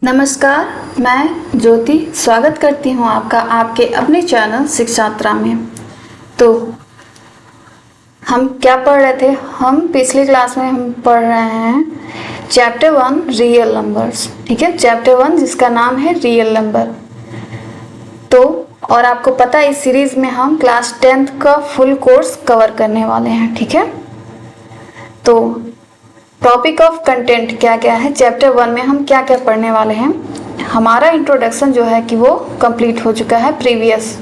नमस्कार, मैं ज्योति स्वागत करती हूँ आपका आपके अपने चैनल शिक्षात्रा में। तो हम क्या पढ़ रहे थे? हम पिछली क्लास में हम पढ़ रहे हैं चैप्टर 1 रियल नंबर्स। ठीक है, चैप्टर 1 जिसका नाम है रियल नंबर। तो और आपको पता है इस सीरीज में हम क्लास 10th का फुल कोर्स कवर करने वाले हैं। ठीक है, तो टॉपिक ऑफ कंटेंट क्या क्या है, चैप्टर 1 में हम क्या क्या पढ़ने वाले हैं। हमारा इंट्रोडक्शन जो है कि वो कंप्लीट हो चुका है प्रीवियस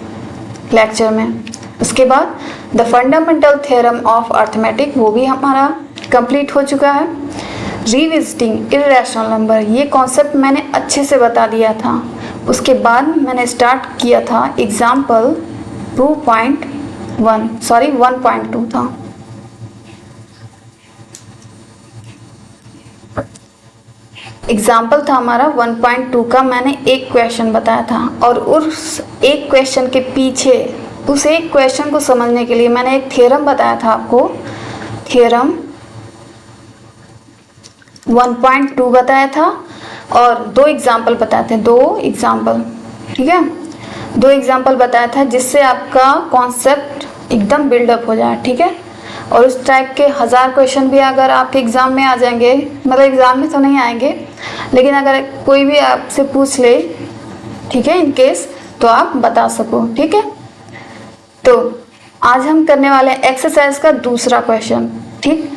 लेक्चर में। उसके बाद the fundamental theorem of arithmetic वो भी हमारा कंप्लीट हो चुका है। रिविजिटिंग इर्रेशनल नंबर, ये कॉन्सेप्ट मैंने अच्छे से बता दिया था। उसके बाद मैंने स्टार्ट किया था एग्जाम्पल 1.2 था। एग्जाम्पल था हमारा 1.2 का। मैंने एक क्वेश्चन बताया था और उस एक क्वेश्चन के पीछे उस एक क्वेश्चन को समझने के लिए मैंने एक थ्योरम बताया था आपको। थ्योरम 1.2 बताया था और दो एग्जाम्पल बताए थे। ठीक है, दो एग्जाम्पल बताया था जिससे आपका कॉन्सेप्ट एकदम बिल्डअप हो जाए। ठीक है, और उस टाइप के 1000 क्वेश्चन भी अगर आपके एग्ज़ाम में आ जाएंगे, मतलब एग्ज़ाम में तो नहीं आएंगे, लेकिन अगर कोई भी आपसे पूछ ले, ठीक है, इन केस, तो आप बता सको। ठीक है, तो आज हम करने वाले हैं एक्सरसाइज का दूसरा क्वेश्चन। ठीक,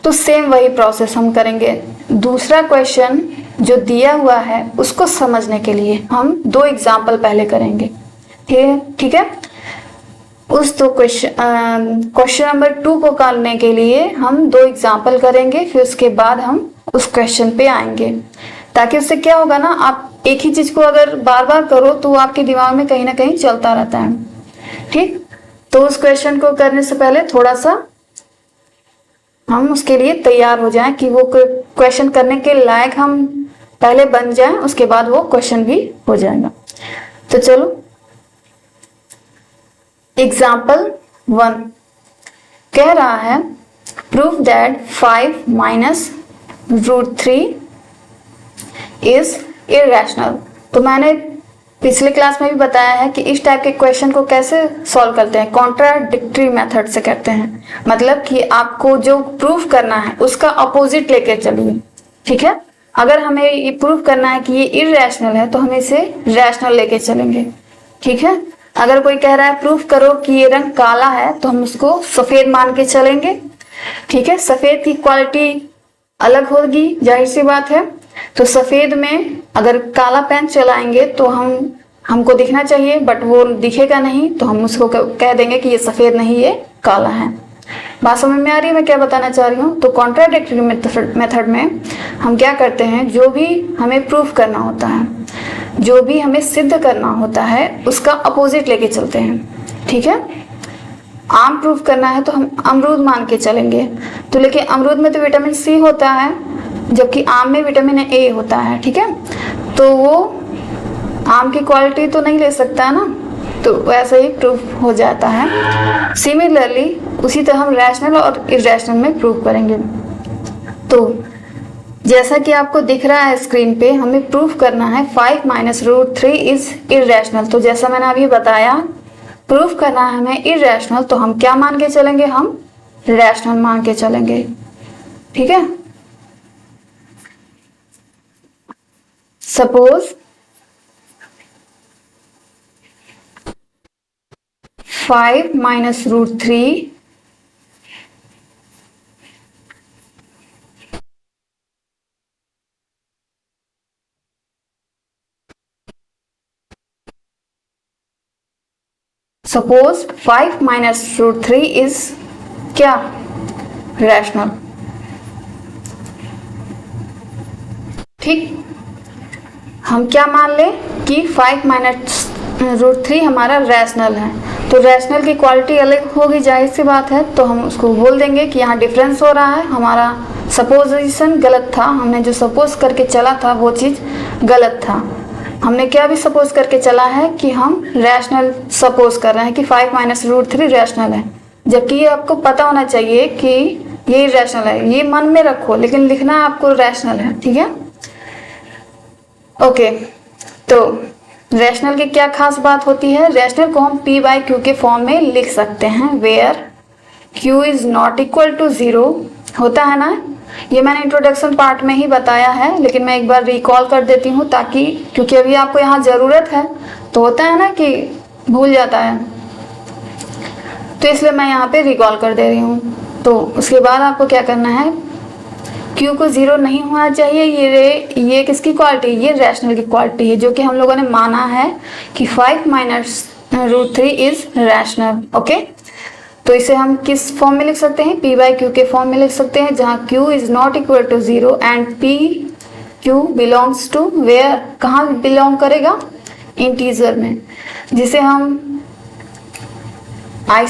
तो सेम वही प्रोसेस हम करेंगे। दूसरा क्वेश्चन जो दिया हुआ है उसको समझने के लिए हम दो एग्जाम्पल पहले करेंगे। ठीक है, उस दो क्वेश्चन नंबर 2 को करने के लिए हम दो एग्जाम्पल करेंगे, फिर उसके बाद हम उस क्वेश्चन पे आएंगे। ताकि उससे क्या होगा ना, आप एक ही चीज को अगर बार बार करो तो आपके दिमाग में कहीं ना कहीं चलता रहता है। ठीक, तो उस क्वेश्चन को करने से पहले थोड़ा सा हम उसके लिए तैयार हो जाएं कि वो क्वेश्चन करने के लायक हम पहले बन जाएं, उसके बाद वो क्वेश्चन भी हो जाएगा। तो चलो, एग्जाम्पल 1 कह रहा है prove that 5 minus √3 is irrational. तो मैंने पिछले क्लास में भी बताया है कि इस टाइप के क्वेश्चन को कैसे सॉल्व करते हैं, कॉन्ट्राडिक्टरी मेथड से करते हैं। मतलब कि आपको जो प्रूव करना है उसका अपोजिट लेके चलिए। ठीक है, अगर हमें ये प्रूव करना है कि ये इर्रेशनल है तो हम इसे रैशनल लेके चलेंगे। ठीक है, अगर कोई कह रहा है प्रूफ करो कि ये रंग काला है तो हम उसको सफेद मान के चलेंगे। ठीक है, सफेद की क्वालिटी अलग होगी, जाहिर सी बात है। तो सफेद में अगर काला पेन चलाएंगे तो हमको दिखना चाहिए, बट वो दिखेगा नहीं, तो हम उसको कह देंगे कि ये सफेद नहीं, ये काला है। बात समझ में आ रही है मैं क्या बताना चाह रही हूँ? तो कॉन्ट्राडिक्टरी मेथड में हम क्या करते हैं, जो भी हमें प्रूफ करना होता है, जो भी हमें सिद्ध करना होता है, उसका अपोजिट लेके चलते हैं। ठीक है, आम प्रूफ करना है तो हम अमरूद मान के चलेंगे, तो लेकिन अमरूद में तो विटामिन सी होता है, जबकि आम में विटामिन ए होता है। ठीक है, तो वो आम की क्वालिटी तो नहीं ले सकता है ना, तो वैसे ही प्रूफ हो जाता है। सिमिलरली उसी तरह हम रैशनल और इर्रेशनल में प्रूफ करेंगे। तो जैसा कि आपको दिख रहा है स्क्रीन पे, हमें प्रूफ करना है 5 माइनस √3 इज इर्रेशनल। तो जैसा मैंने अभी बताया, प्रूफ करना है हमें इर्रेशनल, तो हम क्या मान के चलेंगे, हम रैशनल मान के चलेंगे। ठीक है, suppose 5 minus √3 suppose 5 minus √3 is क्या, रैशनल। ठीक, हम क्या मान लें कि 5 माइनस √3 हमारा रैशनल है, तो रैशनल की क्वालिटी अलग होगी, जाहिर सी बात है। तो हम उसको बोल देंगे कि यहाँ डिफरेंस हो रहा है, हमारा सपोजिशन गलत था, हमने जो सपोज करके चला था वो चीज़ गलत था। हमने क्या भी सपोज करके चला है कि हम रैशनल सपोज कर रहे हैं कि 5 माइनस √3 रैशनल है, जबकि ये आपको पता होना चाहिए कि ये रैशनल है। ये मन में रखो, लेकिन लिखना आपको रैशनल है। ठीक है, ओके, तो रैशनल की क्या खास बात होती है? रैशनल को हम p बाई क्यू के फॉर्म में लिख सकते हैं, where q is not equal to 0 होता है ना। ये मैंने इंट्रोडक्शन पार्ट में ही बताया है, लेकिन मैं एक बार रिकॉल कर देती हूँ, ताकि क्योंकि अभी आपको यहाँ ज़रूरत है, तो होता है ना कि भूल जाता है, तो इसलिए मैं यहाँ पे रिकॉल कर दे रही हूँ। तो उसके बाद आपको क्या करना है, Q को 0 नहीं होना चाहिए। ये किसकी क्वालिटी? ये रैशनल की क्वालिटी है, जो कि हम लोगों ने माना है कि 5 minus root 3 is rational. Okay, तो इसे हम किस फॉर्म में लिख सकते हैं? p बाई क्यू के फॉर्म में लिख सकते हैं, जहाँ q is not equal to 0 and p q belongs to where, कहाँ बिलोंग करेगा? इंटीजर में, जिसे हम आई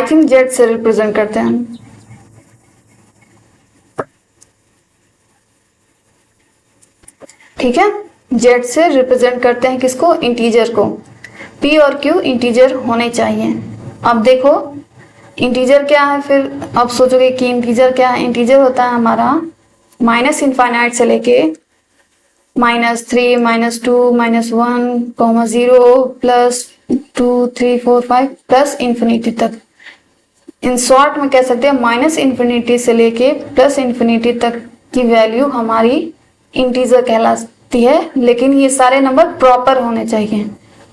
थिंक z से रिप्रेजेंट करते हैं। ठीक है, z से रिप्रेजेंट करते हैं किसको? इंटीजर को। p और q इंटीजर होने चाहिए। अब देखो इंटीजर क्या है, फिर अब सोचोगे कि इंटीजर क्या है? इंटीजर होता है हमारा माइनस इनफाइनाइट से लेके -3, -2, -1, 0, +2, 3, 4, 5 प्लस इंफिनिटी तक। इन शॉर्ट में कह सकते हैं माइनस इंफिनिटी से लेके प्लस इंफिनिटी तक की वैल्यू हमारी इंटीजर कहलाती है, लेकिन ये सारे नंबर प्रॉपर होने चाहिए।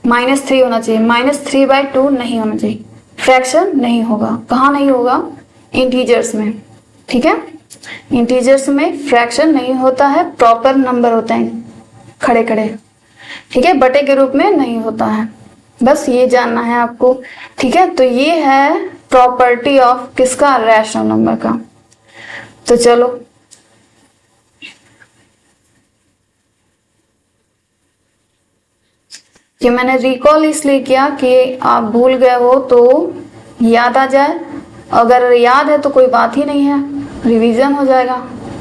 -3 होना चाहिए, -3/2 नहीं होना चाहिए, फ्रैक्शन नहीं होगा। कहाँ नहीं होगा? इंटीजर्स में। ठीक है, इंटीजर्स में फ्रैक्शन नहीं होता है, प्रॉपर नंबर होते हैं खड़े खड़े। ठीक है, बटे के रूप में नहीं होता है, बस ये जानना है आपको। ठीक है, तो ये है प्रॉपर्टी ऑफ किसका? रैशनल नंबर का। तो चलो ये मैंने रिकॉल इसलिए किया कि आप भूल गए हो तो याद आ जाए, अगर याद है तो कोई बात ही नहीं है, रिवीजन हो जाएगा।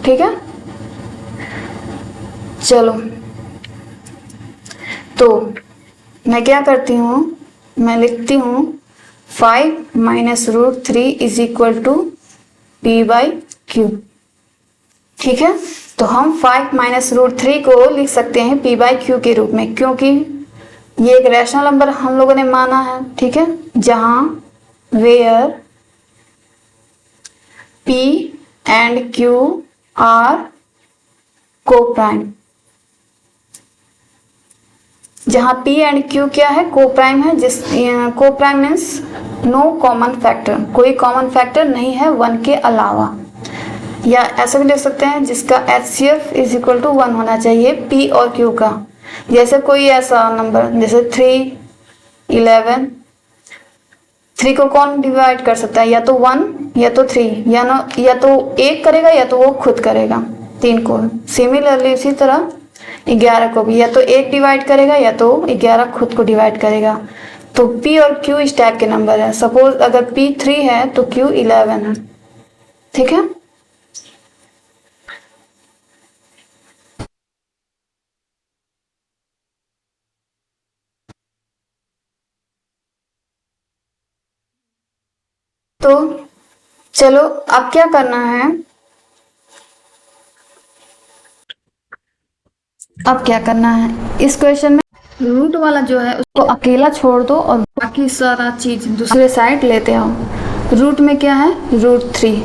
ठीक है, चलो तो मैं क्या करती हूँ, मैं लिखती हूँ 5 minus root 3 is equal to p by q. ठीक है, तो हम 5 माइनस रूट 3 को लिख सकते हैं p बाई क्यू के रूप में, क्योंकि ये एक रैशनल नंबर हम लोगों ने माना है। ठीक है, जहां where p and q are coprime, जहां p एंड q क्या है? कोप्राइम है। जिस coprime means no common factor, कोई कॉमन फैक्टर नहीं है 1 के अलावा, या ऐसा भी लिख सकते हैं जिसका HCF इज इक्वल टू 1 होना चाहिए p और q का। जैसे कोई ऐसा नंबर जैसे 3, 11, 3 को कौन डिवाइड कर सकता है? या तो 1 या तो 3, या तो एक करेगा या तो वो खुद करेगा 3 को। सिमिलरली इसी तरह 11 को भी या तो एक डिवाइड करेगा या तो 11 खुद को डिवाइड करेगा। तो p और q इस टाइप के नंबर है। सपोज अगर p 3 है तो q 11 है। ठीक है, तो चलो अब क्या करना है, अब क्या करना है इस क्वेश्चन में, रूट वाला जो है उसको अकेला छोड़ दो और बाकी सारा चीज दूसरे साइड लेते आओ। रूट में क्या है? √3,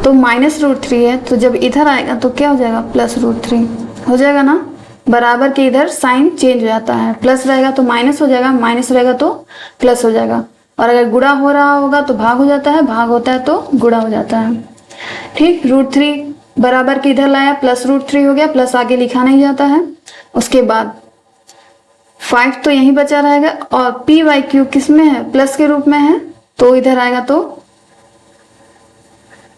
तो -√3 है, तो जब इधर आएगा तो क्या हो जाएगा? +√3 हो जाएगा ना। बराबर के इधर साइन चेंज हो जाता है, प्लस रहेगा तो माइनस हो जाएगा, माइनस रहेगा तो प्लस हो जाएगा, और अगर गुणा हो रहा होगा तो भाग हो जाता है, भाग होता है तो गुणा हो जाता है। ठीक, √3 बराबर के इधर लाया, +√3 हो गया, प्लस आगे लिखा नहीं जाता है। उसके बाद 5 तो यहीं बचा रहेगा, और p बाई क्यू किस में है? प्लस के रूप में है, तो इधर आएगा तो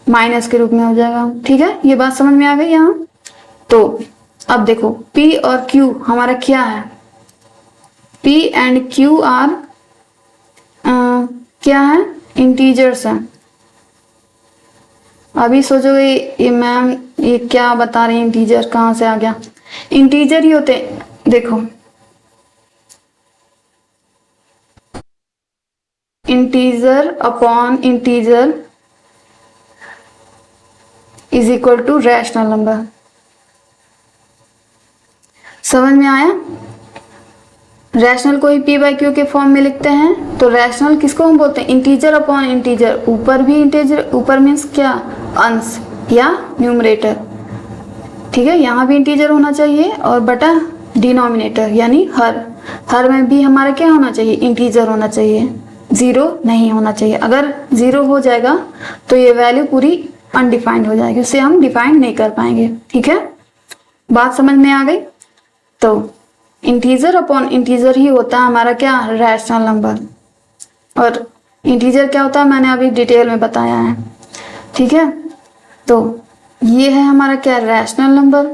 माइनस के रूप में हो जाएगा। ठीक है, ये बात समझ में आ गई यहाँ। तो अब देखो p और q हमारा क्या है? p एंड q आर क्या है? इंटीजर्स है। अभी सोचोगे ये मैम ये क्या बता रही है, इंटीजर कहाँ से आ गया? इंटीजर ही होते, देखो integer upon integer is equal to rational number. समझ में आया? रैशनल को ही पी बाई क्यू के फॉर्म में लिखते हैं। तो रैशनल किसको हम बोलते हैं? Integer upon integer. ऊपर भी इंटीजर, ऊपर मीन्स क्या? अंश या न्यूमरेटर, ठीक है। यहाँ भी इंटीजर होना चाहिए और बटा डिनोमिनेटर यानी हर में भी हमारा क्या होना चाहिए? इंटीजर होना चाहिए, जीरो नहीं होना चाहिए। अगर जीरो हो जाएगा तो ये वैल्यू पूरी अनडिफाइंड हो जाएगी, उसे हम डिफाइन नहीं कर पाएंगे, ठीक है। बात समझ में आ गई? तो इंटीजर अपॉन इंटीजर ही होता है हमारा क्या? Rational number. और इंटीजर क्या होता है मैंने अभी डिटेल में बताया है, ठीक है। तो ये है हमारा क्या? रैशनल नंबर,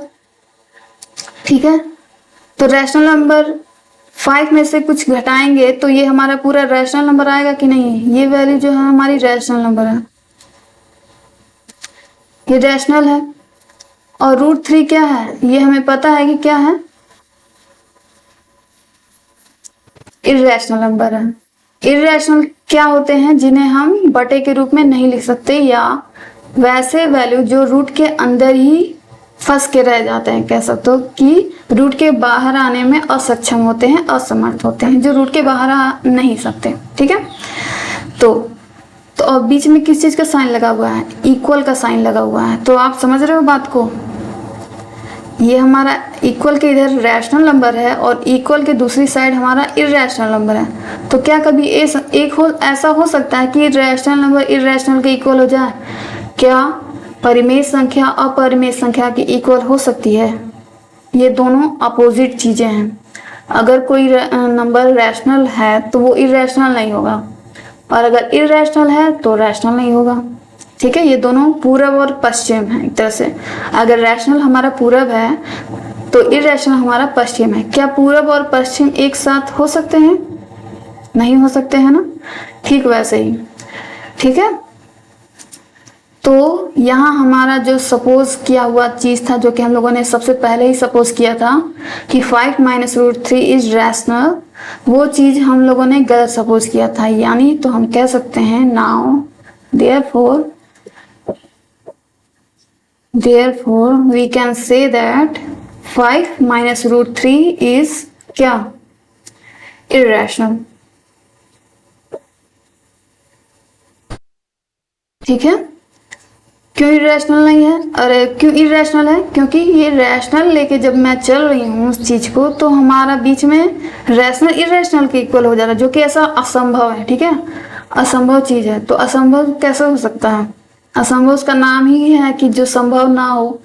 ठीक है। तो रैशनल नंबर 5 में से कुछ घटाएंगे तो ये हमारा पूरा रैशनल नंबर आएगा कि नहीं? ये वैल्यू जो है हमारी रैशनल नंबर है, ये रैशनल है। और √3 क्या है? ये हमें पता है कि क्या है? इर्रेशनल नंबर है। इर्रेशनल क्या होते हैं? जिन्हें हम बटे के रूप में नहीं लिख सकते, या वैसे वैल्यू जो रूट के अंदर ही फंस के रह जाते हैं, कह सकते हो कि रूट के बाहर आने में असक्षम होते हैं, असमर्थ होते हैं, जो रूट के बाहर आ नहीं सकते, ठीक है। तो अब बीच में किस चीज का साइन लगा हुआ है? इक्वल का साइन लगा हुआ है। तो आप समझ रहे हो बात को? ये हमारा इक्वल के इधर रैशनल नंबर है और इक्वल के दूसरी साइड हमारा इर्रेशनल नंबर है। तो क्या कभी ऐसा हो सकता है कि रैशनल नंबर इर्रेशनल के इक्वल हो जाए? क्या परिमेय संख्या अपरिमेय संख्या की इक्वल हो सकती है? ये दोनों अपोजिट चीजें हैं। अगर कोई नंबर रैशनल है तो वो इर्रेशनल नहीं होगा, और अगर इर्रेशनल है तो रैशनल नहीं होगा, ठीक है। ये दोनों पूरब और पश्चिम है एक तरह से। अगर रैशनल हमारा पूरब है तो इर्रेशनल हमारा पश्चिम है। क्या पूरब और पश्चिम एक साथ हो सकते हैं? नहीं हो सकते हैं ना, ठीक वैसे ही, ठीक है। तो यहाँ हमारा जो सपोज किया हुआ चीज था, जो कि हम लोगों ने सबसे पहले ही सपोज किया था कि 5 - √3 इज रैशनल, वो चीज हम लोगों ने गलत सपोज किया था। यानी तो हम कह सकते हैं now therefore we can say that 5 - √3 is क्या? irrational, ठीक है। क्यों इरेशनल नहीं है? अरे क्यों इरेशनल है? क्योंकि ये रैशनल लेके जब मैं चल रही हूँ उस चीज को, तो हमारा बीच में रैशनल इरेशनल के इक्वल हो जा रहा है, जो कि ऐसा असंभव है, ठीक है। असंभव चीज है, तो असंभव कैसे हो सकता है? असंभव उसका नाम ही है कि जो संभव ना हो।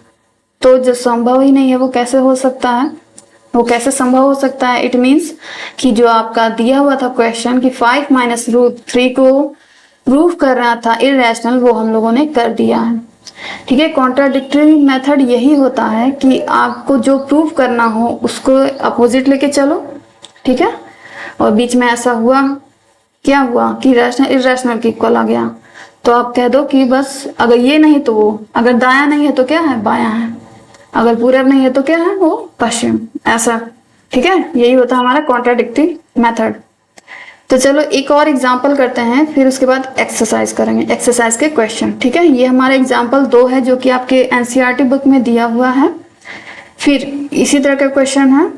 तो जो संभव ही नहीं है वो कैसे हो सकता है? वो कैसे संभव हो सकता है? इट मीन्स कि जो आपका दिया हुआ था क्वेश्चन कि 5 - √3 को प्रूफ करना था इरेशनल, वो हम लोगों ने कर दिया है, ठीक है। कॉन्ट्राडिक्टरी मेथड यही होता है कि आपको जो प्रूफ करना हो उसको अपोजिट लेके चलो, ठीक है। और बीच में ऐसा हुआ, क्या हुआ कि रैशनल इरेशनल के इक्वल आ गया, तो आप कह दो कि बस अगर ये नहीं तो वो, अगर दायां नहीं है तो क्या है? बायां है, अगर पूरब नहीं है तो क्या है? वो पश्चिम, ऐसा, ठीक है। यही होता है हमारा कॉन्ट्राडिक्टरी मेथड। तो चलो एक और एग्जाम्पल करते हैं, फिर उसके बाद एक्सरसाइज करेंगे, एक्सरसाइज के क्वेश्चन, ठीक है। ये हमारा एग्जाम्पल 2 है जो कि आपके एनसीईआरटी बुक में दिया हुआ है। फिर इसी तरह का क्वेश्चन है,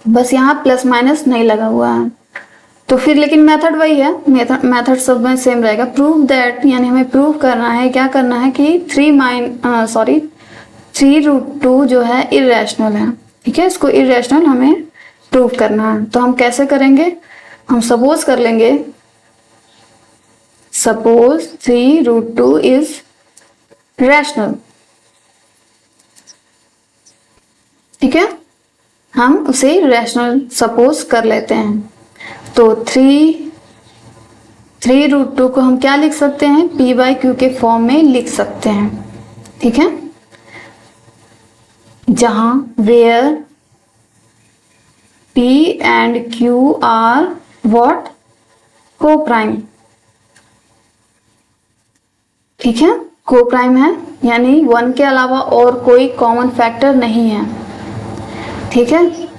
बस यहाँ प्लस माइनस नहीं लगा हुआ है। तो फिर लेकिन मेथड वही है, मेथड सब में सेम रहेगा। प्रूव दैट, यानी हमें प्रूव करना है, क्या करना है कि 3√2 जो है इरेशनल है, ठीक है। इसको इरेशनल हमें प्रूव करना है। तो हम कैसे करेंगे? हम सपोज कर लेंगे, सपोज 3√2 इज रैशनल, ठीक है। हम उसे रैशनल सपोज कर लेते हैं। तो 3√2 को हम क्या लिख सकते हैं? p/q के फॉर्म में लिख सकते हैं, ठीक है। जहां where p and q are what? Coprime, ठीक है। को-प्राइम है, यानी 1 के अलावा और कोई कॉमन फैक्टर नहीं है, ठीक है।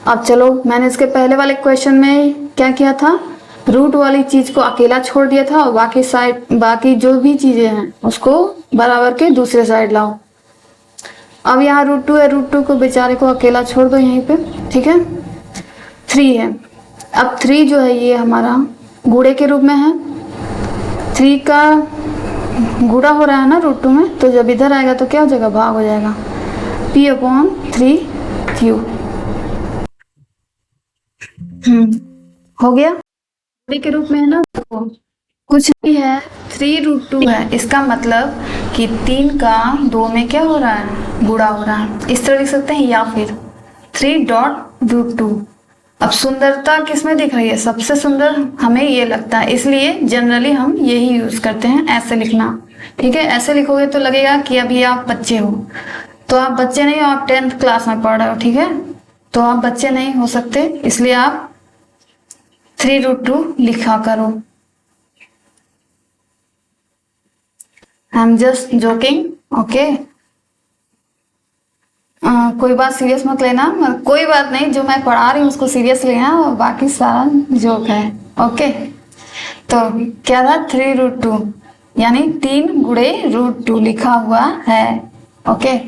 अब चलो, मैंने इसके पहले वाले क्वेश्चन में क्या किया था? रूट वाली चीज को अकेला छोड़ दिया था और बाकी जो भी चीजें हैं उसको बराबर के दूसरे साइड लाओ। अब यहाँ √2 है, √2 को बेचारे को अकेला छोड़ दो यहीं पे, ठीक है। 3 है, अब 3 जो है ये हमारा गुणे के रूप में है, 3 का गुणा हो रहा है ना √2 में, तो जब इधर आएगा तो क्या हो जाएगा, भाग हो जाएगा, p/3 हो गया। गुणे के रूप में है ना, तो कुछ नहीं है, 3√2 है, इसका मतलब कि 3 का 2 में क्या हो रहा है, गुणा हो रहा है, इस तरह लिख सकते हैं, या फिर 3.√2। अब सुंदरता किसमें दिख रही है, सबसे सुंदर हमें ये लगता है, इसलिए जनरली हम यही यूज करते हैं, ऐसे लिखना, ठीक है। ऐसे लिखोगे तो लगेगा कि अभी आप बच्चे हो, तो आप बच्चे नहीं हो, आप 10th क्लास में पढ़ रहे हो, ठीक है, तो आप बच्चे नहीं हो सकते, इसलिए आप 3√2 लिखा करो। I am just joking, okay. कोई बात सीरियस मत लेना, कोई बात नहीं, जो मैं पढ़ा रही हूँ उसको सीरियस लेना, और बाकी सारा जोक है, ओके। तो क्या था, 3√2 यानी 3 गुणे √2 लिखा हुआ है, ओके।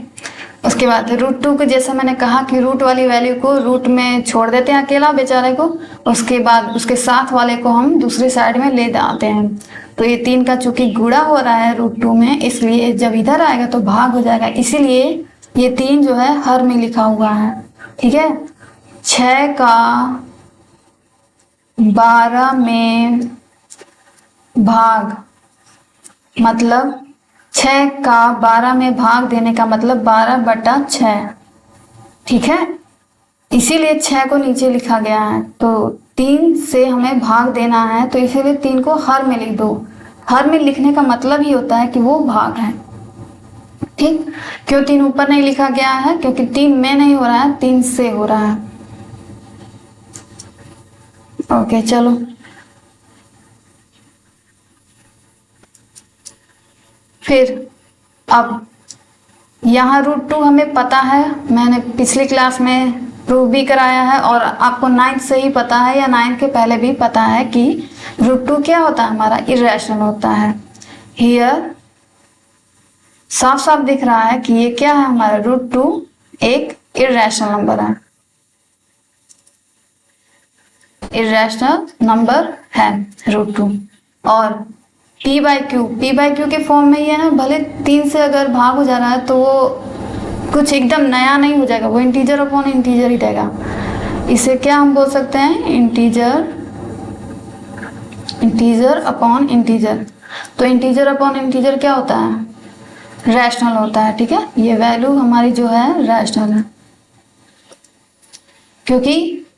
उसके बाद √2 को जैसा मैंने कहा कि रूट वाली वैल्यू को रूट में छोड़ देते हैं अकेला बेचारे को, उसके बाद उसके साथ वाले को हम दूसरी साइड में ले जाते हैं। तो ये 3 का चूंकि गुणा हो रहा है √2 में, इसलिए जब इधर आएगा तो भाग हो जाएगा, इसीलिए ये 3 जो है हर में लिखा हुआ है, ठीक है। 6 का 12 में भाग, मतलब 6 का 12 में भाग देने का मतलब 12/6, ठीक है। इसीलिए 6 को नीचे लिखा गया है, तो 3 से हमें भाग देना है, तो इसीलिए 3 को हर में लिख दो। हर में लिखने का मतलब ही होता है कि वो भाग है, ठीक। क्यों 3 ऊपर नहीं लिखा गया है, क्योंकि 3 में नहीं हो रहा है, 3 से हो रहा है, ओके। चलो फिर अब यहाँ √2 हमें पता है, मैंने पिछली क्लास में प्रूव भी कराया है, और आपको 9th से ही पता है या 9th के पहले भी पता है कि √2 क्या होता है, हमारा इरेशनल होता है। हियर साफ साफ दिख रहा है कि ये क्या है, हमारा √2 एक इरेशनल नंबर है, इरेशनल नंबर है √2। और p/q के फॉर्म में ही है ना, भले 3 से अगर भाग हो जा रहा है तो वो कुछ एकदम नया नहीं हो जाएगा, वो इंटीजर अपॉन इंटीजर ही रहेगा। इसे क्या हम बोल सकते हैं, इंटीजर अपॉन इंटीजर। तो इंटीजर अपॉन इंटीजर क्या होता है, रैशनल होता है, ठीक है। ये वैल्यू हमारी जो है रैशनल है, क्योंकि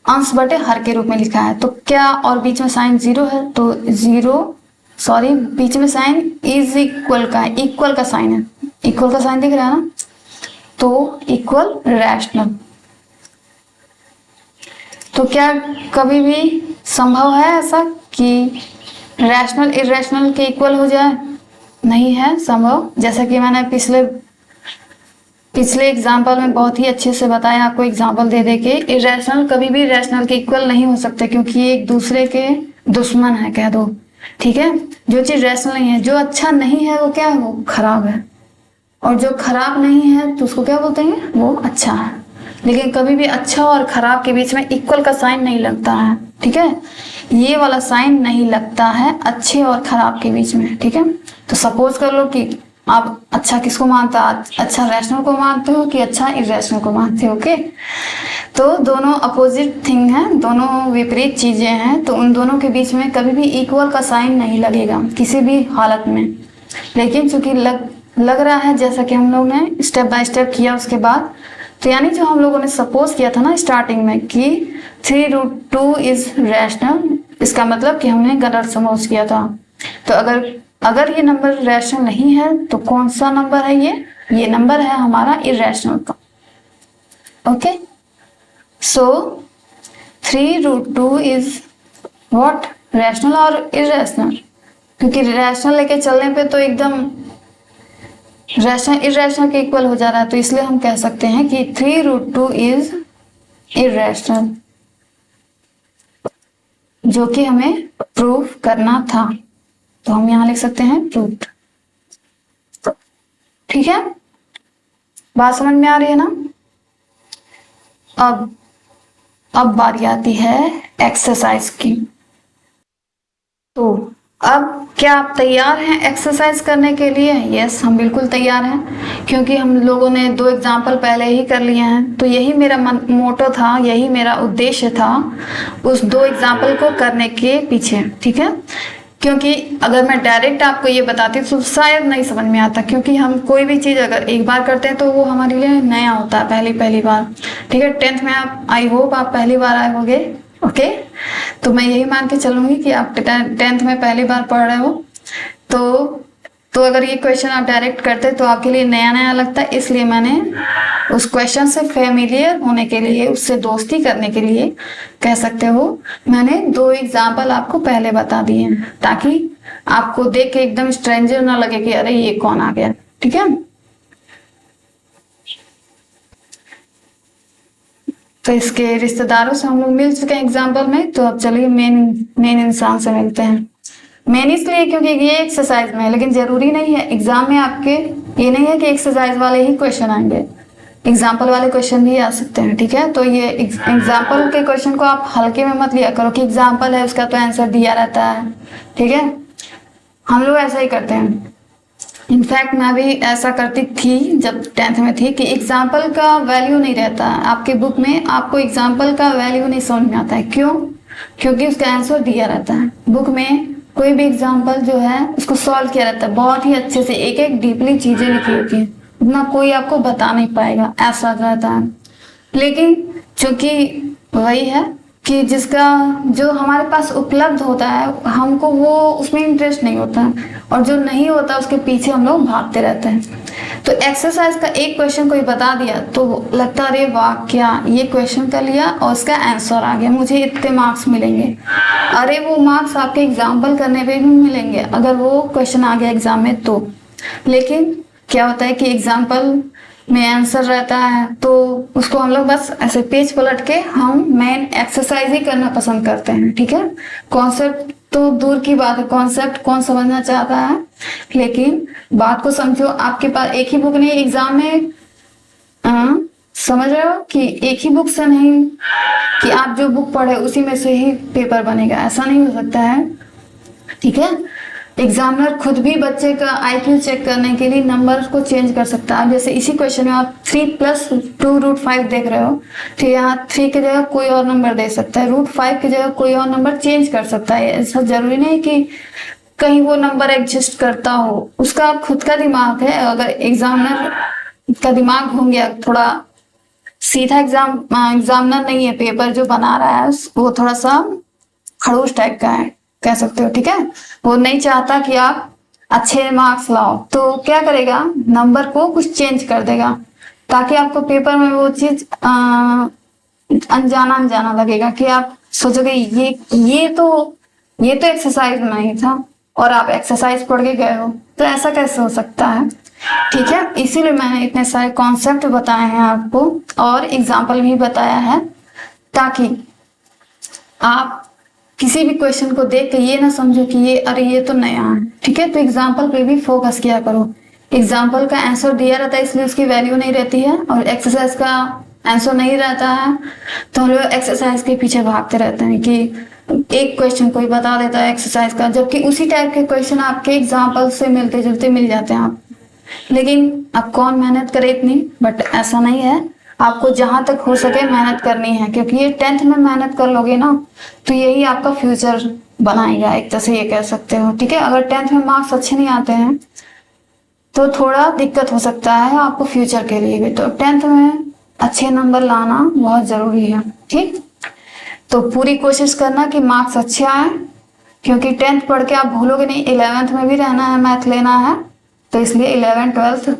अंश बटे हर के रूप में लिखा है। तो क्या, और बीच में साइन 0 है, तो 0, सॉरी, बीच में साइन इज इक्वल का है, इक्वल का साइन है, इक्वल का साइन दिख रहा है ना, तो इक्वल रैशनल। तो क्या कभी भी संभव है ऐसा कि रैशनल इरेशनल के इक्वल हो जाए, नहीं है संभव। जैसा कि मैंने पिछले एग्जाम्पल में बहुत ही अच्छे से बताया, आपको एग्जाम्पल दे दे के, इरेशनल कभी भी रैशनल के इक्वल नहीं हो सकते, क्योंकि ये एक दूसरे के दुश्मन है कह दो, ठीक है। जो चीज रैशनल नहीं है, जो अच्छा नहीं है वो क्या है, वो खराब है, और जो खराब नहीं है तो उसको क्या बोलते हैं, वो अच्छा है। लेकिन कभी भी अच्छा और खराब के बीच में इक्वल का साइन नहीं लगता है, ठीक है। ये वाला साइन नहीं लगता है अच्छे और खराब के बीच में, ठीक है। तो सपोज कर लो कि आप अच्छा किसको मानता, अच्छा रैशनल को मानते हो कि अच्छा इरेशनल को मानते हो, ओके। तो दोनों अपोजिट थिंग है, दोनों विपरीत चीजें हैं, तो उन दोनों के बीच में कभी भी इक्वल का साइन नहीं लगेगा किसी भी हालत में। लेकिन चूंकि लग रहा है, जैसा कि हम लोग ने स्टेप बाय स्टेप किया उसके बाद, तो यानी जो हम लोगों ने सपोज किया था ना स्टार्टिंग में कि 3√2 इज रैशनल, इसका मतलब कि हमने गलत सपोज किया था। तो अगर ये नंबर रैशनल नहीं है तो कौन सा नंबर है, ये नंबर है हमारा इरेशनल का, okay. So 3√2 is what, rational और इरेशनल। क्योंकि रैशनल लेके चलने पे तो एकदम रैशनल इरेशनल के इक्वल हो जा रहा है, तो इसलिए हम कह सकते हैं कि 3√2 इज इरेशनल, जो कि हमें प्रूव करना था। तो हम यहां लिख सकते हैं प्रूव्ड, ठीक है। बात समझ में आ रही है ना? अब बारी आती है एक्सरसाइज की। तो अब क्या आप तैयार हैं एक्सरसाइज करने के लिए? यस, हम बिल्कुल तैयार हैं, क्योंकि हम लोगों ने 2 एग्जाम्पल पहले ही कर लिए हैं। तो यही मेरा मोटो था, यही मेरा उद्देश्य था उस 2 एग्जाम्पल को करने के पीछे, ठीक है? क्योंकि अगर मैं डायरेक्ट आपको ये बताती तो शायद नहीं समझ में आता, क्योंकि हम कोई भी चीज़ अगर एक बार करते हैं तो वो हमारे लिए नया होता है, पहली बार। ठीक है, 10th में आप, आई होप आप पहली बार आए होंगे। ओके, तो मैं यही मान के चलूंगी कि आप 10th में पहली बार पढ़ रहे हो। तो अगर ये क्वेश्चन आप डायरेक्ट करते तो आपके लिए नया नया लगता है, इसलिए मैंने उस क्वेश्चन से फेमिलियर होने के लिए, उससे दोस्ती करने के लिए कह सकते हो, मैंने 2 एग्जाम्पल आपको पहले बता दिए हैं, ताकि आपको देख के एकदम स्ट्रेंजर ना लगे कि अरे ये कौन आ गया। ठीक है, तो इसके रिश्तेदारों से हम लोग मिल चुके हैं एग्जाम्पल में। तो अब चलिए मेन इंसान से मिलते हैं। मेन इसलिए क्योंकि ये एक्सरसाइज में है, लेकिन जरूरी नहीं है एग्जाम में आपके, ये नहीं है कि एक्सरसाइज वाले ही क्वेश्चन आएंगे, एग्जाम्पल वाले क्वेश्चन भी आ सकते हैं। ठीक है, तो ये एग्जाम्पल के क्वेश्चन को आप हल्के में मत लिया करो कि एग्जाम्पल है उसका तो आंसर दिया रहता है। ठीक है, हम लोग ऐसा ही करते हैं। इनफैक्ट मैं भी ऐसा करती थी जब 10th में थी, कि एग्जाम्पल का वैल्यू नहीं रहता है आपके बुक में, आपको एग्जाम्पल का वैल्यू नहीं समझ में आता है। क्यों? क्योंकि उसका आंसर दिया रहता है बुक में। कोई भी एग्जाम्पल जो है उसको सॉल्व किया रहता है, बहुत ही अच्छे से, एक एक डीपली चीजें लिखी होती है, उतना कोई आपको बता नहीं पाएगा, ऐसा रहता है। लेकिन चूंकि वही है कि जिसका जो हमारे पास उपलब्ध होता है, हमको वो उसमें इंटरेस्ट नहीं होता है, और जो नहीं होता उसके पीछे हम लोग भागते रहते हैं। तो एक्सरसाइज का एक क्वेश्चन कोई बता दिया तो लगता अरे वाह, क्या ये क्वेश्चन कर लिया और उसका आंसर आ गया, मुझे इतने मार्क्स मिलेंगे। अरे वो मार्क्स आपके एग्जाम्पल करने पे भी मिलेंगे अगर वो क्वेश्चन आ गया एग्जाम में तो। लेकिन क्या होता है कि एग्जाम्पल में आंसर रहता है तो उसको हम लोग बस ऐसे पेज पलट के हम मेन एक्सरसाइज ही करना पसंद करते हैं। ठीक है, कॉन्सेप्ट तो दूर की बात है, कॉन्सेप्ट कौन समझना चाहता है, लेकिन बात को समझो। आपके पास एक ही बुक नहीं एग्जाम में, समझ रहे हो कि एक ही बुक से नहीं कि आप जो बुक पढ़े उसी में से ही पेपर बनेगा, ऐसा नहीं हो सकता है। ठीक है, एग्जामिनर खुद भी बच्चे का आईक्यू चेक करने के लिए नंबर को चेंज कर सकता है। जैसे इसी क्वेश्चन में आप 3+2√5 देख रहे हो, तो यहाँ 3 की जगह कोई और नंबर दे सकता है, √5 की जगह कोई और नंबर चेंज कर सकता है। ऐसा जरूरी नहीं कि कहीं वो नंबर एग्जिस्ट करता हो, उसका खुद का दिमाग है। अगर एग्जामिनर का दिमाग घूम गया, थोड़ा सीधा एग्जामिनर नहीं है, पेपर जो बना रहा है वो थोड़ा सा खड़ूस टाइप का है, कह सकते हो। ठीक है, वो नहीं चाहता कि आप अच्छे मार्क्स लाओ, तो क्या करेगा, नंबर को कुछ चेंज कर देगा, ताकि आपको पेपर में वो चीज अनजाना अनजाना लगेगा, कि आप सोचोगे ये तो एक्सरसाइज में नहीं था और आप एक्सरसाइज पढ़ के गए हो, तो ऐसा कैसे हो सकता है। ठीक है, इसीलिए मैंने इतने सारे कॉन्सेप्ट बताए हैं आपको और एग्जाम्पल भी बताया है, ताकि आप किसी भी क्वेश्चन को देख के ये ना समझो कि ये तो नया है। ठीक है, तो एग्जाम्पल पे भी फोकस किया करो। एग्जाम्पल का आंसर दिया रहता है इसलिए उसकी वैल्यू नहीं रहती है, और एक्सरसाइज का आंसर नहीं रहता है तो हम लोग एक्सरसाइज के पीछे भागते रहते हैं कि एक क्वेश्चन कोई बता देता है एक्सरसाइज का, जबकि उसी टाइप के क्वेश्चन आपके एग्जाम्पल से मिलते जुलते मिल जाते हैं आप। लेकिन अब कौन मेहनत करे इतनी, बट ऐसा नहीं है, आपको जहां तक हो सके मेहनत करनी है, क्योंकि ये 10th में मेहनत कर लोगे ना तो यही आपका फ्यूचर बनाएगा, एक तरह से ये कह सकते हो। ठीक है, अगर 10th में मार्क्स अच्छे नहीं आते हैं तो थोड़ा दिक्कत हो सकता है आपको फ्यूचर के लिए भी, तो 10th में अच्छे नंबर लाना बहुत जरूरी है। ठीक, तो पूरी कोशिश करना कि मार्क्स अच्छे आए, क्योंकि 10th पढ़ के आप भूलोगे नहीं, 11th में भी रहना है, मैथ लेना है, तो इसलिए 11th 12th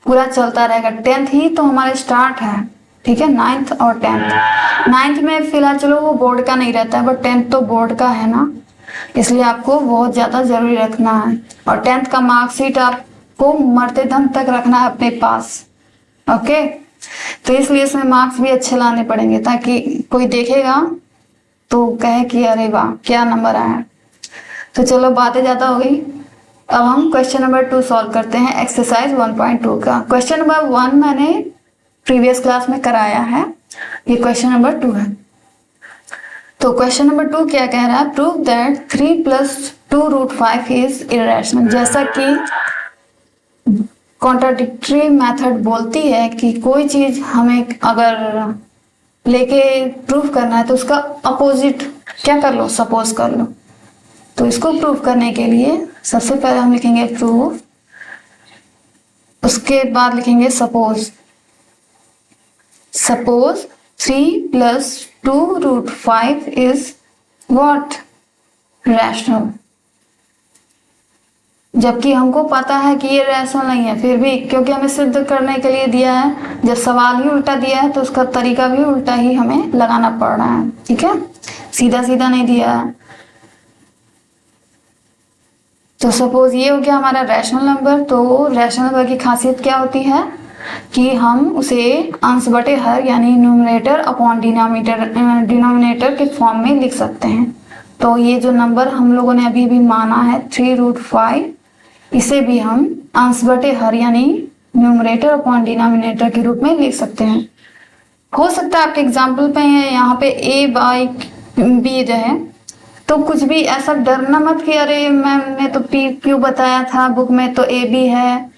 पूरा चलता रहेगा। 10th ही तो हमारे स्टार्ट है। ठीक है, 9th और 10th। 9th में फिलहाल चलो वो बोर्ड का नहीं रहता है, बट 10th तो बोर्ड का है ना, इसलिए आपको बहुत ज्यादा जरूरी रखना है। और 10th का मार्कशीट आपको मरते दम तक रखना है अपने पास। ओके, तो इसलिए इसमें मार्क्स भी अच्छे लाने पड़ेंगे, ताकि कोई देखेगा तो कहे कि अरे वाह क्या नंबर आया। तो चलो बातें ज्यादा हो गई, अब हम क्वेश्चन नंबर 2 सॉल्व करते हैं एक्सरसाइज 1.2 का। क्वेश्चन नंबर 1 मैंने प्रीवियस क्लास में कराया है, ये क्वेश्चन नंबर 2 है। तो क्वेश्चन नंबर 2 क्या कह रहा है, प्रूव दैट 3 + 2√5 इज इरेशनल। जैसा कि कॉन्ट्राडिक्टरी मेथड बोलती है कि कोई चीज हमें अगर लेके प्रूव करना है तो उसका अपोजिट क्या कर लो, सपोज कर लो। तो इसको प्रूव करने के लिए सबसे पहले हम लिखेंगे प्रूव, उसके बाद लिखेंगे suppose. Suppose 3 + 2√5 is what, rational. जबकि हमको पता है कि ये रैशनल नहीं है, फिर भी क्योंकि हमें सिद्ध करने के लिए दिया है, जब सवाल ही उल्टा दिया है तो उसका तरीका भी उल्टा ही हमें लगाना पड़ रहा है। ठीक है, सीधा सीधा नहीं दिया है। तो सपोज ये हो गया हमारा रैशनल नंबर। तो रैशनल नंबर की खासियत क्या होती है कि हम उसे अंश बटे हर यानी न्यूमरेटर अपॉन डिनोमिनेटर के फॉर्म में लिख सकते हैं। तो ये जो नंबर हम लोगों ने अभी भी माना है 3√5, इसे भी हम अंश बटे हर यानी न्यूमरेटर अपॉन डिनोमिनेटर के रूप में लिख सकते हैं। हो सकता है आपके एग्जाम्पल पे यहाँ पे a/b रहे, तो कुछ भी ऐसा डरना मत कि अरे मैम ने तो p क्यों बताया था, बुक में तो a/b है,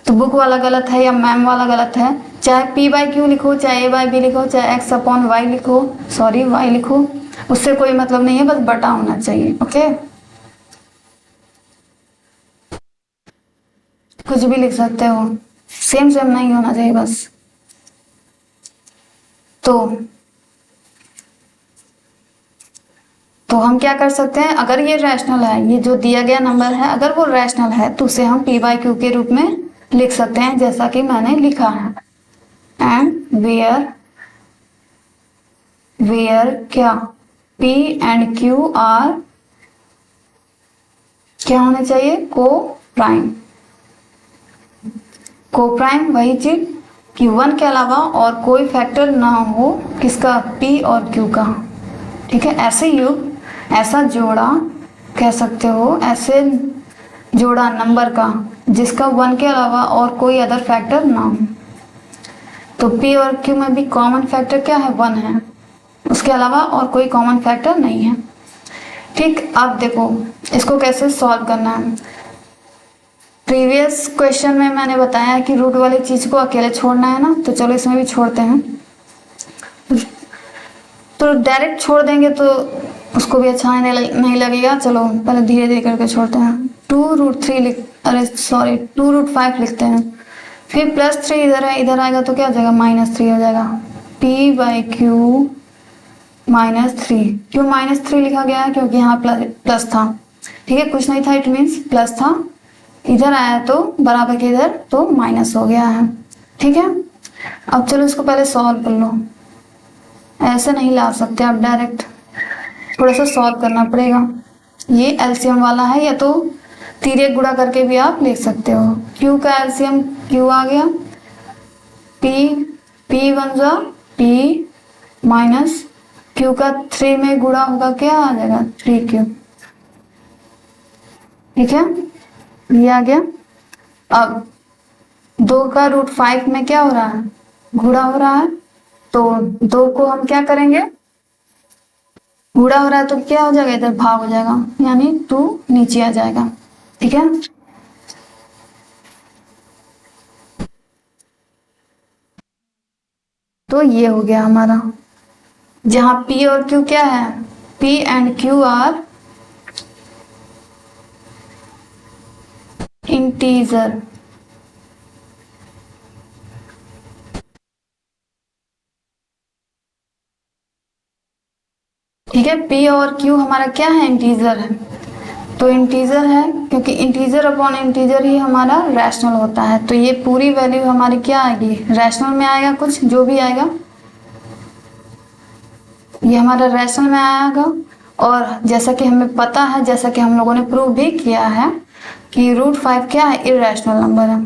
तो बुक वाला गलत है या मैम वाला गलत है। चाहे p/q लिखो, चाहे a/b लिखो, चाहे x/y लिखो, सॉरी y लिखो, उससे कोई मतलब नहीं है, बस बटा होना चाहिए। ओके, कुछ भी लिख सकते हो, सेम सेम नहीं होना चाहिए बस। तो हम क्या कर सकते हैं, अगर ये रैशनल है, ये जो दिया गया नंबर है अगर वो रैशनल है तो उसे हम p/q के रूप में लिख सकते हैं, जैसा कि मैंने लिखा है। एंड वेयर क्या p एंड q आर क्या होने चाहिए, को प्राइम वही चीज कि 1 के अलावा और कोई फैक्टर ना हो किसका, p और q का। ठीक है, ऐसे युग, ऐसा जोड़ा कह सकते हो, ऐसे जोड़ा नंबर का जिसका 1 के अलावा और कोई अदर फैक्टर ना हो। तो p और q में भी कॉमन फैक्टर क्या है, 1 है, उसके अलावा और कोई कॉमन फैक्टर नहीं है। ठीक, अब देखो इसको कैसे सॉल्व करना है। प्रीवियस क्वेश्चन में मैंने बताया कि रूट वाली चीज को अकेले छोड़ना है ना, तो चलो इसमें भी छोड़ते हैं। तो डायरेक्ट छोड़ देंगे तो उसको भी अच्छा नहीं लगेगा, चलो पहले धीरे धीरे करके छोड़ते हैं। 2√5 लिखते हैं, फिर +3 इधर है, इधर आएगा तो क्या हो जाएगा, -3 हो जाएगा। p/q -3, क्यों -3 लिखा गया है, क्योंकि यहाँ प्लस था। ठीक है, कुछ नहीं था, इट मीन्स प्लस था, इधर आया तो बराबर के इधर तो माइनस हो गया है। ठीक है, अब चलो इसको पहले सॉल्व कर लो, ऐसे नहीं ला सकते आप डायरेक्ट, थोड़ा सा सॉल्व करना पड़ेगा। ये एलसीएम वाला है, या तो तिर्यक गुणा करके भी आप लिख सकते हो। q का एलसीएम q आ गया, p1 जा p माइनस q का 3 में गुणा होगा क्या आ जाएगा, 3q। ठीक है, ये आ गया। अब 2 का √5 में क्या हो रहा है, गुणा हो रहा है, तो 2 को हम क्या करेंगे, गुणा हो रहा है तो क्या हो जाएगा, इधर भाग हो जाएगा, यानी 2 नीचे आ जाएगा। ठीक है, तो ये हो गया हमारा, जहां p और q क्या है, p and q are integer. ठीक है, p और q हमारा क्या है, इंटीजर है। तो इंटीजर है क्योंकि इंटीजर अपॉन इंटीजर ही हमारा रैशनल होता है, तो ये पूरी वैल्यू हमारी क्या आएगी, रैशनल में आएगा, कुछ जो भी आएगा ये हमारा रैशनल में आएगा। और जैसा कि हमें पता है, जैसा कि हम लोगों ने प्रूव भी किया है कि √5 क्या है, इरेशनल नंबर है,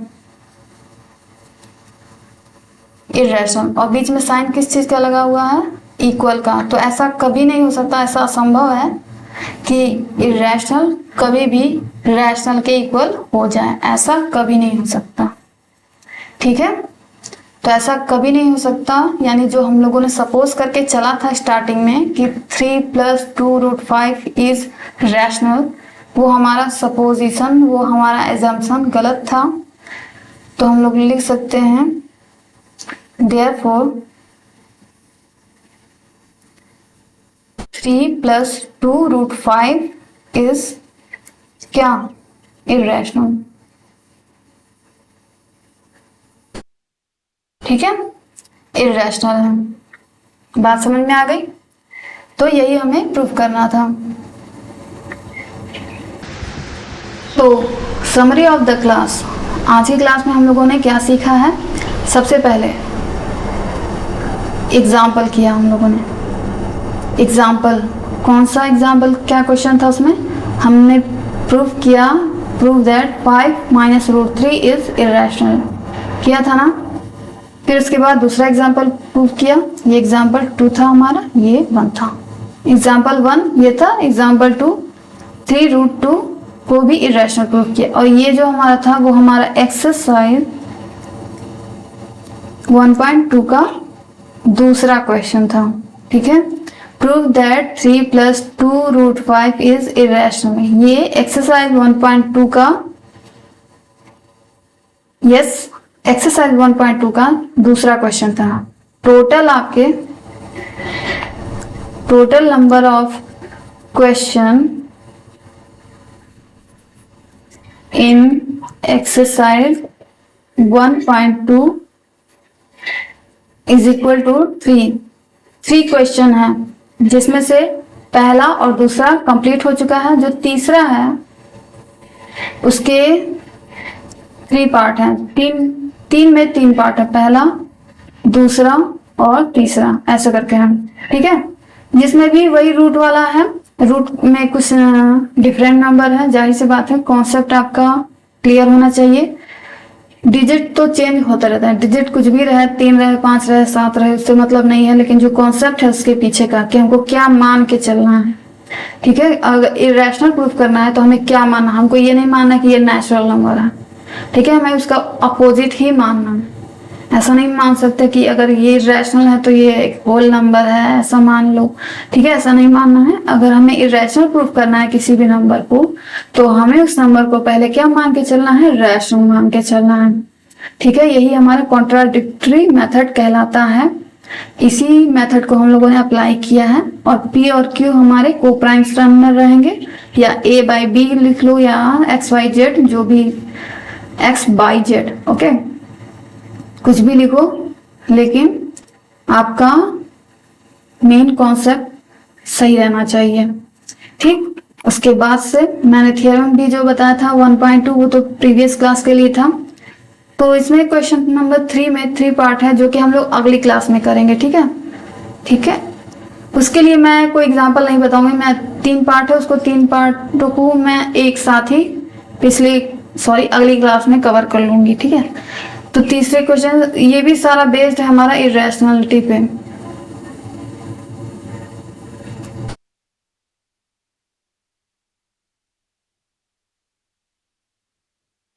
इरेशनल। और बीच में साइन किस चीज का लगा हुआ है, इक्वल का। तो ऐसा कभी नहीं हो सकता, ऐसा असंभव है कि इरेशनल कभी भी रैशनल के इक्वल हो जाए, ऐसा कभी नहीं हो सकता। ठीक है, तो ऐसा कभी नहीं हो सकता, यानी जो हम लोगों ने सपोज करके चला था स्टार्टिंग में कि 3 + 2√5 इज रैशनल, वो हमारा सपोजिशन, वो हमारा एजम्पशन गलत था। तो हम लोग लिख सकते हैं देयरफॉर 3 + 2√5 इज क्या, इरेशनल। ठीक है, इरेशनल है। बात समझ में आ गई? तो यही हमें प्रूव करना था। तो समरी ऑफ द क्लास, आज की क्लास में हम लोगों ने क्या सीखा है? सबसे पहले एग्जाम्पल किया हम लोगों ने। एग्जाम्पल कौन सा एग्जाम्पल, क्या क्वेश्चन था उसमें? हमने प्रूव किया, प्रूव दैट 5 - √3 इज इरेशनल किया था ना। फिर उसके बाद दूसरा एग्जाम्पल प्रूव किया, ये एग्जाम्पल 2 था हमारा, ये 1 था। एग्जाम्पल 1 ये था, एग्जाम्पल 2 3√2 को भी इरेशनल प्रूव किया। और ये जो हमारा था वो हमारा एक्सरसाइज 1.2 का दूसरा क्वेश्चन था। ठीक है, प्रूव दैट 3 + 2√5 इज इरेशनल, ये एक्सरसाइज 1.2 का, यस, एक्सरसाइज 1.2 का दूसरा क्वेश्चन था। टोटल आपके total number of question in exercise 1.2 is equal to 3 question है, जिसमें से पहला और दूसरा कंप्लीट हो चुका है। जो तीसरा है उसके 3 पार्ट हैं, तीन में 3 पार्ट है, पहला, दूसरा और तीसरा, ऐसे करके हैं। ठीक है, जिसमें भी वही रूट वाला है, रूट में कुछ डिफरेंट नंबर है, जाहिर सी बात है कॉन्सेप्ट आपका क्लियर होना चाहिए। डिजिट तो चेंज होता रहता है, डिजिट कुछ भी रहे, 3 रहे, 5 रहे, 7 रहे, उससे मतलब नहीं है, लेकिन जो कॉन्सेप्ट है उसके पीछे का कि हमको क्या मान के चलना है। ठीक है, अगर इरेशनल प्रूफ करना है तो हमें क्या मानना, हमको ये नहीं मानना कि ये नेचुरल नंबर है। ठीक है, हमें उसका अपोजिट ही मानना है। ऐसा नहीं मान सकते कि अगर ये रैशनल है तो ये एक होल नंबर है, ऐसा मान लो। ठीक है, ऐसा नहीं मानना है। अगर हमें इरेशनल प्रूफ करना है किसी भी नंबर को, तो हमें उस नंबर को पहले क्या मान के चलना है, रैशनल मान के चलना है। ठीक है, यही हमारा कॉन्ट्राडिक्टरी मेथड कहलाता है। इसी मेथड को हम लोगों ने अप्लाई किया है। और P और Q हमारे को प्राइम टर्मिनल रहेंगे, या A/B लिख लो, या XYZ, जो भी X/Z, ओके, कुछ भी लिखो, लेकिन आपका मेन कॉन्सेप्ट सही रहना चाहिए। ठीक, उसके बाद से मैंने थ्योरम भी जो बताया था 1.2, वो तो प्रीवियस क्लास के लिए था। तो इसमें क्वेश्चन नंबर 3 में 3 पार्ट है, जो कि हम लोग अगली क्लास में करेंगे। ठीक है, ठीक है, उसके लिए मैं कोई एग्जांपल नहीं बताऊंगी। मैं 3 पार्ट है, उसको 3 पार्टों को मैं एक साथ ही अगली क्लास में कवर कर लूंगी। ठीक है, तो तीसरे क्वेश्चन, ये भी सारा बेस्ड है हमारा इरेशनलिटी पे।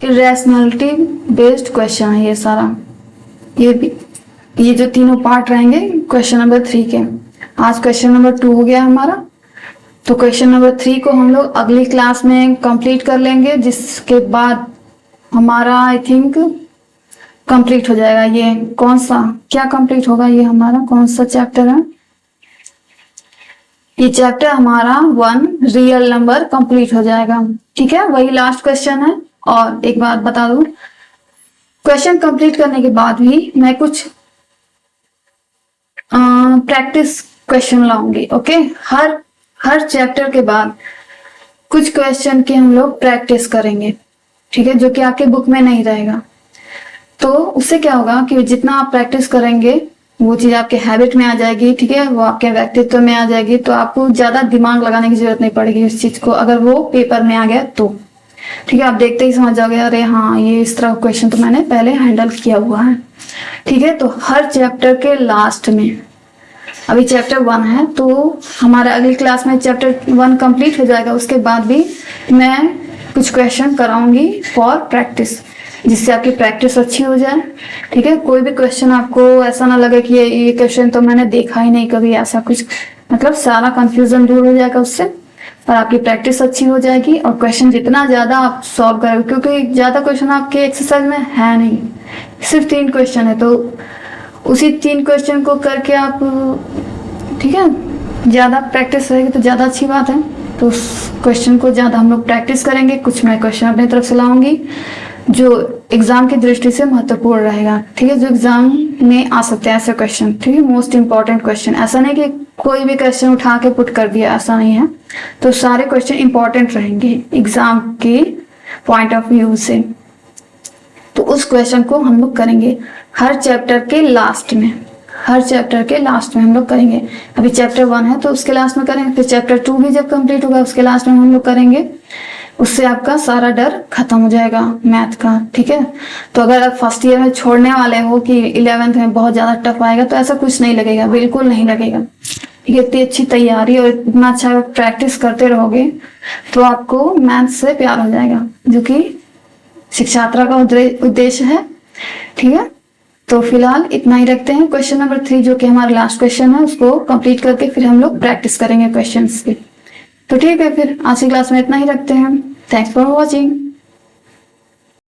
इरेशनलिटी बेस्ड क्वेश्चन है ये सारा, ये जो तीनों पार्ट रहेंगे क्वेश्चन नंबर 3 के। आज क्वेश्चन नंबर 2 हो गया हमारा, तो क्वेश्चन नंबर 3 को हम लोग अगली क्लास में कंप्लीट कर लेंगे, जिसके बाद हमारा आई थिंक कंप्लीट हो जाएगा। ये कौन सा, क्या कंप्लीट होगा, ये हमारा कौन सा चैप्टर है? ये चैप्टर हमारा 1 रियल नंबर कंप्लीट हो जाएगा। ठीक है, वही लास्ट क्वेश्चन है। और एक बात बता दूं, क्वेश्चन कंप्लीट करने के बाद भी मैं कुछ प्रैक्टिस क्वेश्चन लाऊंगी। ओके, हर चैप्टर के बाद कुछ क्वेश्चन की हम लोग प्रैक्टिस करेंगे। ठीक है, जो कि आपके बुक में नहीं रहेगा। तो उससे क्या होगा कि जितना आप प्रैक्टिस करेंगे वो चीज आपके हैबिट में आ जाएगी। ठीक है, वो आपके व्यक्तित्व में आ जाएगी, तो आपको ज्यादा दिमाग लगाने की जरूरत नहीं पड़ेगी उस चीज को, अगर वो पेपर में आ गया तो। ठीक है, आप देखते ही समझ जाओगे, अरे हाँ, ये इस तरह क्वेश्चन तो मैंने पहले हैंडल किया हुआ है। ठीक है, तो हर चैप्टर के लास्ट में, अभी चैप्टर 1 है, तो हमारा अगली क्लास में चैप्टर 1 कंप्लीट हो जाएगा। उसके बाद भी मैं कुछ क्वेश्चन कराऊंगी फॉर प्रैक्टिस, जिससे आपकी प्रैक्टिस अच्छी हो जाए। ठीक है, कोई भी क्वेश्चन आपको ऐसा ना लगे कि ये क्वेश्चन तो मैंने देखा ही नहीं कभी, ऐसा कुछ, मतलब सारा कंफ्यूजन दूर हो जाएगा उससे और आपकी प्रैक्टिस अच्छी हो जाएगी। और क्वेश्चन जितना ज्यादा आप सॉल्व करोगे, क्योंकि ज्यादा क्वेश्चन आपके एक्सरसाइज में है नहीं, सिर्फ 3 क्वेश्चन है, तो उसी 3 क्वेश्चन को करके आप, ठीक है, ज्यादा प्रैक्टिस रहेगी तो ज्यादा अच्छी बात है। तो उस क्वेश्चन को ज्यादा हम लोग प्रैक्टिस करेंगे। कुछ मैं क्वेश्चन अपनी तरफ से लाऊंगी जो एग्जाम की दृष्टि से महत्वपूर्ण रहेगा। ठीक है, जो एग्जाम में आ सकते हैं ऐसे क्वेश्चन। ठीक है, मोस्ट इंपॉर्टेंट क्वेश्चन, ऐसा नहीं कि कोई भी क्वेश्चन उठा के पुट कर दिया, ऐसा नहीं है। तो सारे क्वेश्चन इंपॉर्टेंट रहेंगे एग्जाम के पॉइंट ऑफ व्यू से। तो उस क्वेश्चन को हम लोग करेंगे हर चैप्टर के लास्ट में, हर चैप्टर के लास्ट में हम लोग करेंगे। अभी चैप्टर 1 है तो उसके लास्ट में करेंगे, फिर चैप्टर 2 भी जब कंप्लीट होगा उसके लास्ट में हम लोग करेंगे। उससे आपका सारा डर खत्म हो जाएगा मैथ का। ठीक है, तो अगर आप फर्स्ट ईयर में छोड़ने वाले हो कि 11th में बहुत ज्यादा टफ आएगा, तो ऐसा कुछ नहीं लगेगा, बिल्कुल नहीं लगेगा। ठीक है, इतनी अच्छी तैयारी और इतना अच्छा प्रैक्टिस करते रहोगे तो आपको मैथ से प्यार हो जाएगा, जो कि शिक्षात्रा का उद्देश्य है। ठीक है, तो फिलहाल इतना ही रखते हैं। क्वेश्चन नंबर 3 जो कि हमारा लास्ट क्वेश्चन है, उसको कंप्लीट करके फिर हम लोग प्रैक्टिस करेंगे क्वेश्चंस की। तो ठीक है, फिर आज की क्लास में इतना ही रखते हैं। Thanks for watching.